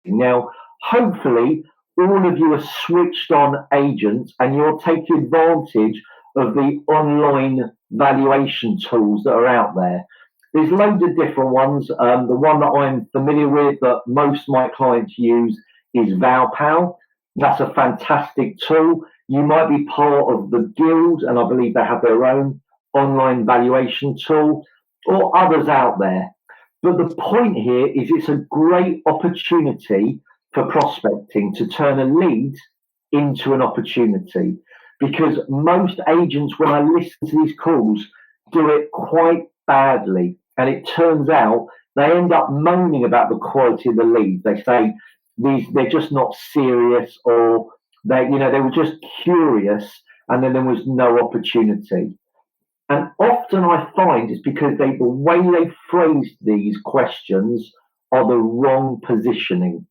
Now, hopefully, all of you are switched on agents and you're taking advantage of the online valuation tools that are out there. There's loads of different ones. The one that I'm familiar with that most of my clients use is ValPal. That's a fantastic tool. You might be part of the guild, and I believe they have their own online valuation tool, or others out there. But the point here is it's a great opportunity for prospecting to turn a lead into an opportunity, because most agents, when I listen to these calls, do it quite badly. And it turns out they end up moaning about the quality of the lead. They say they're just not serious, or they were just curious and then there was no opportunity. And often I find it's because the way they phrase these questions are the wrong positioning.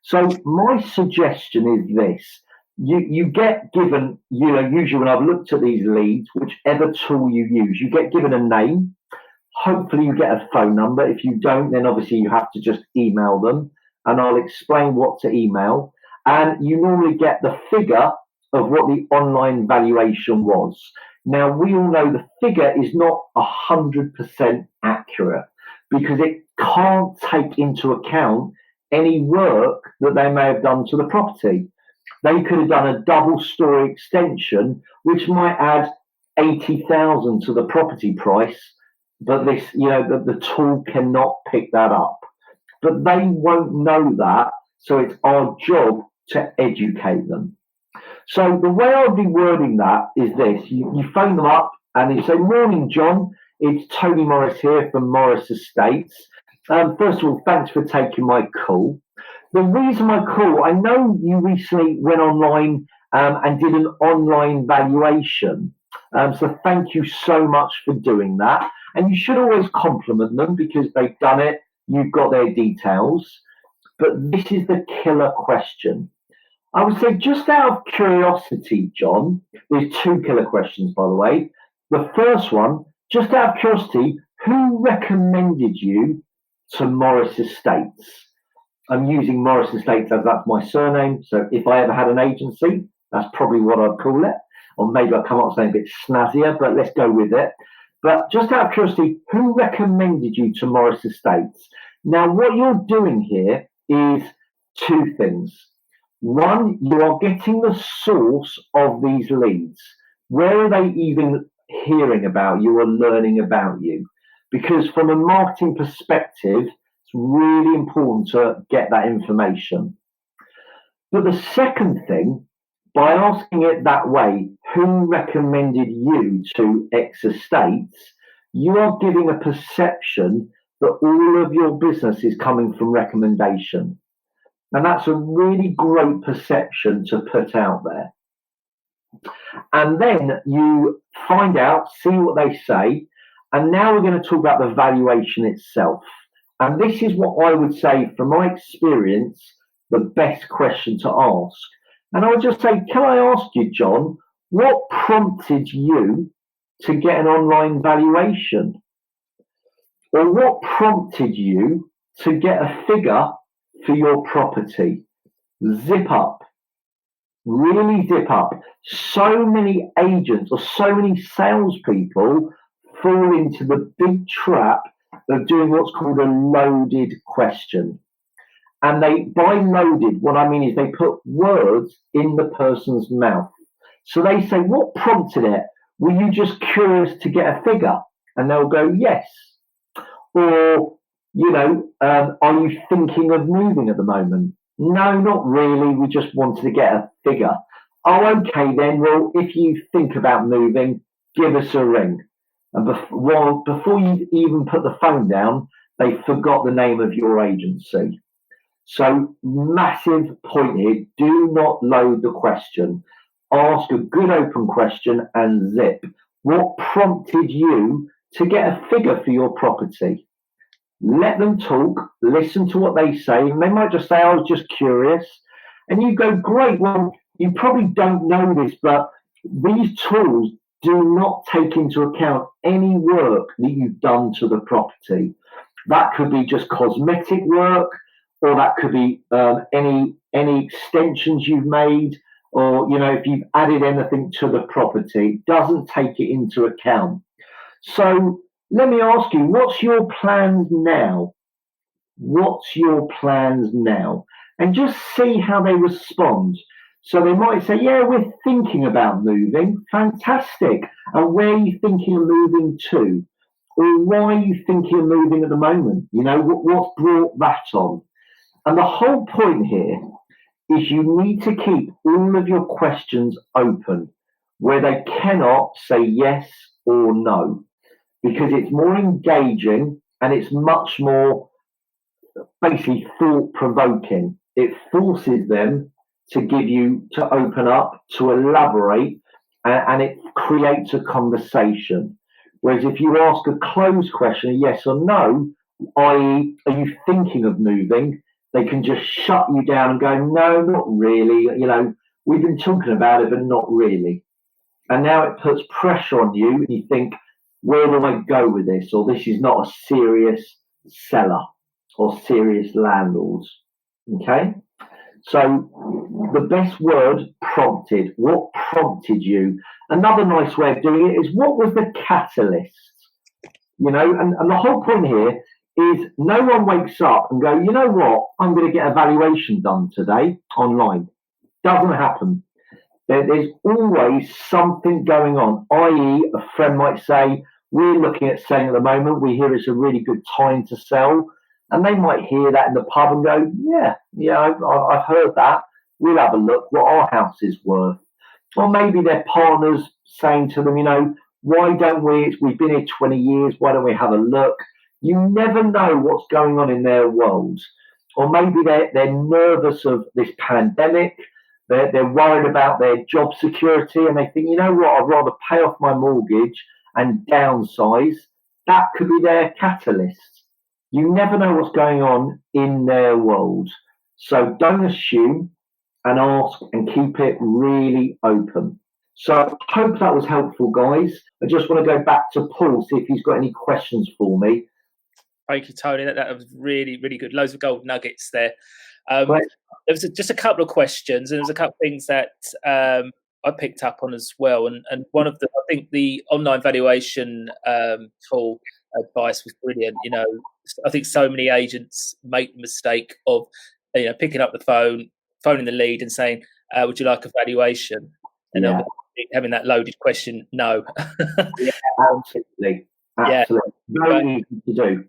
So my suggestion is this. You get given, usually when I've looked at these leads, whichever tool you use, you get given a name. Hopefully you get a phone number. If you don't, then obviously you have to just email them, and I'll explain what to email. And you normally get the figure of what the online valuation was. Now, we all know the figure is not 100% accurate because it can't take into account any work that they may have done to the property. They could have done a double-story extension, which might add 80,000 to the property price, but the tool cannot pick that up. But they won't know that, so it's our job to educate them. So the way I'll be wording that is this. You phone them up and you say, "Morning, John. It's Tony Morris here from Morris Estates. First of all, thanks for taking my call. The reason I call, I know you recently went online and did an online valuation. So thank you so much for doing that. And you should always compliment them because they've done it. You've got their details. But this is the killer question. I would say, just out of curiosity, John, there's two killer questions, by the way. The first one, just out of curiosity, who recommended you to Morris Estates?" I'm using Morris Estates as that's my surname. So if I ever had an agency, that's probably what I'd call it. Or maybe I'll come up with something a bit snazzier, but let's go with it. But just out of curiosity, who recommended you to Morris Estates? Now, what you're doing here is two things. One, you are getting the source of these leads. Where are they even hearing about you or learning about you? Because from a marketing perspective, it's really important to get that information. But the second thing, by asking it that way, who recommended you to X Estates, you are giving a perception that all of your business is coming from recommendation. And that's a really great perception to put out there. And then you find out, see what they say. And now we're going to talk about the valuation itself. And this is what I would say, from my experience, the best question to ask. And I would just say, can I ask you, John, what prompted you to get an online valuation? Or what prompted you to get a figure for your property? Zip up. Really zip up. So many agents or so many salespeople fall into the big trap of doing what's called a loaded question. And by loaded, what I mean is they put words in the person's mouth. So they say, what prompted it? Were you just curious to get a figure? And they'll go, yes. Or, are you thinking of moving at the moment? No, not really. We just wanted to get a figure. Oh, okay then. Well, if you think about moving, give us a ring. And before you even put the phone down, they forgot the name of your agency. So massive point here. Do not load the question. Ask a good open question and zip. What prompted you to get a figure for your property? Let them talk, listen to what they say. And they might just say, I was just curious. And you go, great. Well, you probably don't know this, but these tools do not take into account any work that you've done to the property. That could be just cosmetic work, or that could be any extensions you've made, or if you've added anything to the property. It doesn't take it into account. So let me ask you, what's your plans now? What's your plans now? And just see how they respond. So they might say, yeah, we're thinking about moving. Fantastic. And where are you thinking of moving to? Or why are you thinking of moving at the moment? What's brought that on? And the whole point here is you need to keep all of your questions open where they cannot say yes or no, because it's more engaging and it's much more basically thought-provoking. It forces them to open up, to elaborate, and it creates a conversation. Whereas if you ask a closed question, a yes or no, i.e., are you thinking of moving, they can just shut you down and go, no, not really. We've been talking about it, but not really. And now it puts pressure on you, and you think, where do I go with this? Or this is not a serious seller or serious landlords. Okay? So the best word, prompted. What prompted you? Another nice way of doing it is, what was the catalyst? And the whole point here is no one wakes up and go, you know what, I'm going to get a valuation done today online. Doesn't happen. There's always something going on, i.e. a friend might say, we're looking at selling at the moment. We hear it's a really good time to sell. And they might hear that in the pub and go, yeah, I've heard that. We'll have a look what our house is worth. Or maybe their partner's saying to them, why don't we've been here 20 years, why don't we have a look? You never know what's going on in their world. Or maybe they're nervous of this pandemic. They're worried about their job security, and they think, you know what, I'd rather pay off my mortgage and downsize. That could be their catalyst. You never know what's going on in their world. So don't assume, and ask and keep it really open. So I hope that was helpful, guys. I just want to go back to Paul, see if he's got any questions for me. Thank you, Tony. That was really, really good. Loads of gold nuggets there. There was just a couple of questions, and there was a couple of things that I picked up on as well. And one of them, I think the online valuation tool advice was brilliant. I think so many agents make the mistake of picking up the phone, phoning the lead and saying, would you like a valuation? And having that loaded question, no. Yeah, absolutely. Very easy to do.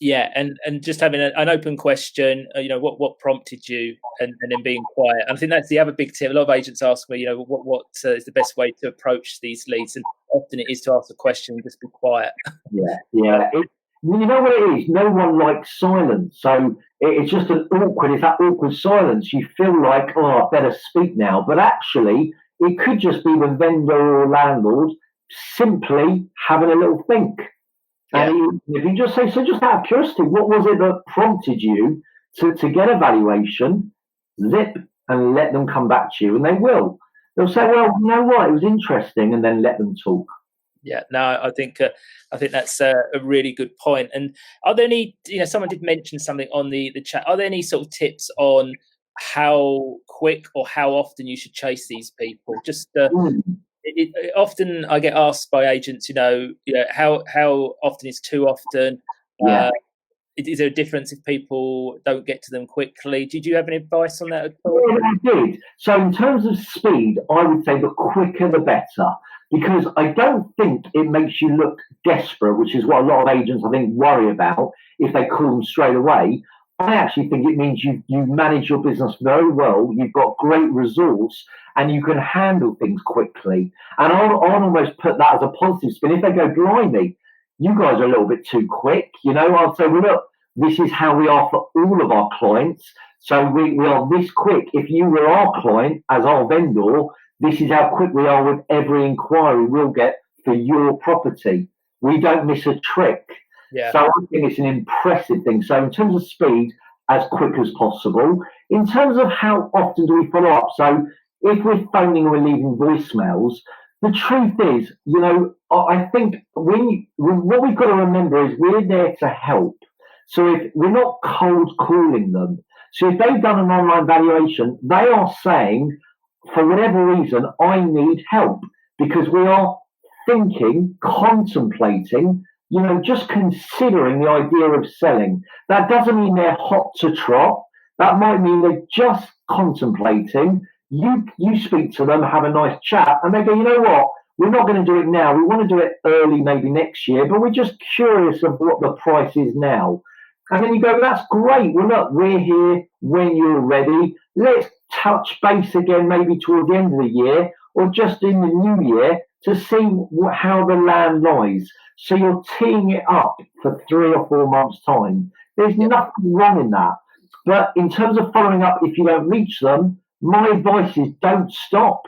Yeah, and just having an open question, what prompted you, and then being quiet. And I think that's the other big tip. A lot of agents ask me, what is the best way to approach these leads? And often it is to ask a question and just be quiet. Yeah. You know what it is? No one likes silence. So it's just it's that awkward silence. You feel like, I better speak now. But actually, it could just be the vendor or landlord simply having a little think. Yeah. And if you just say, so just out of curiosity, what was it that prompted you to get a valuation? Zip and let them come back to you, and they will. They'll say, well, you know what, it was interesting, and then let them talk. Yeah, no, I think that's a really good point. And are there any, someone did mention something on the chat. Are there any sort of tips on how quick or how often you should chase these people? Just often I get asked by agents, how often is too often? Yeah. Is there a difference if people don't get to them quickly? Did you have any advice on that at all? Yeah, I did. So in terms of speed, I would say the quicker the better, because I don't think it makes you look desperate, which is what a lot of agents, I think, worry about if they call them straight away. I actually think it means you manage your business very well, you've got great resource, and you can handle things quickly. And I'll almost put that as a positive spin. If they go, blimey, you guys are a little bit too quick, I'll say, well, look, this is how we are for all of our clients. So we are this quick. If you were our client as our vendor, this is how quick we are with every inquiry we'll get for your property. We don't miss a trick. Yeah. So I think it's an impressive thing. So in terms of speed, as quick as possible. In terms of how often do we follow up? So if we're phoning or we're leaving voicemails, the truth is, I think what we've got to remember is we're there to help. So if we're not cold calling them, so if they've done an online valuation, they are saying, for whatever reason, I need help, because we are thinking, contemplating, just considering the idea of selling. That doesn't mean they're hot to trot. That might mean they're just contemplating. You speak to them, have a nice chat, and they go, you know what? We're not going to do it now. We want to do it early, maybe next year, but we're just curious of what the price is now. And then you go, that's great. Well, look, we're here when you're ready. Let's touch base again, maybe toward the end of the year or just in the new year, to see how the land lies. So you're teeing it up for 3 or 4 months' time. There's nothing wrong in that. But in terms of following up, if you don't reach them, my advice is don't stop.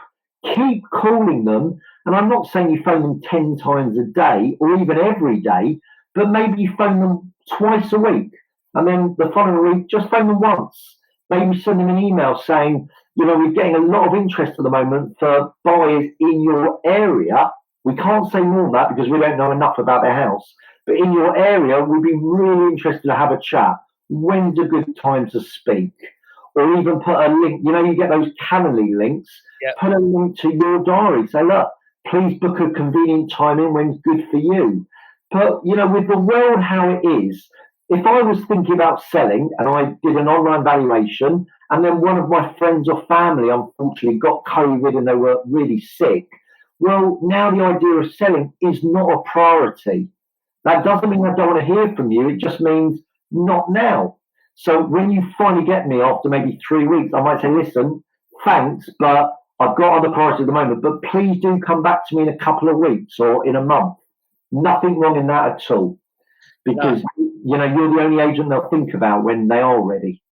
Keep calling them. And I'm not saying you phone them 10 times a day or even every day, but maybe you phone them twice a week. And then the following week, just phone them once. Maybe send them an email saying, we're getting a lot of interest at the moment for buyers in your area. We can't say more than that because we don't know enough about their house. But in your area, we'd be really interested to have a chat. When's a good time to speak? Or even put a link, you get those Calendly links. Yep. Put a link to your diary. Say, look, please book a convenient time in when's good for you. But, with the world how it is, if I was thinking about selling and I did an online valuation and then one of my friends or family unfortunately got COVID and they were really sick, well, now the idea of selling is not a priority. That doesn't mean I don't want to hear from you. It just means not now. So when you finally get me after maybe 3 weeks, I might say, listen, thanks, but I've got other priorities at the moment, but please do come back to me in a couple of weeks or in a month. Nothing wrong in that at all. Because, you're the only agent they'll think about when they are ready.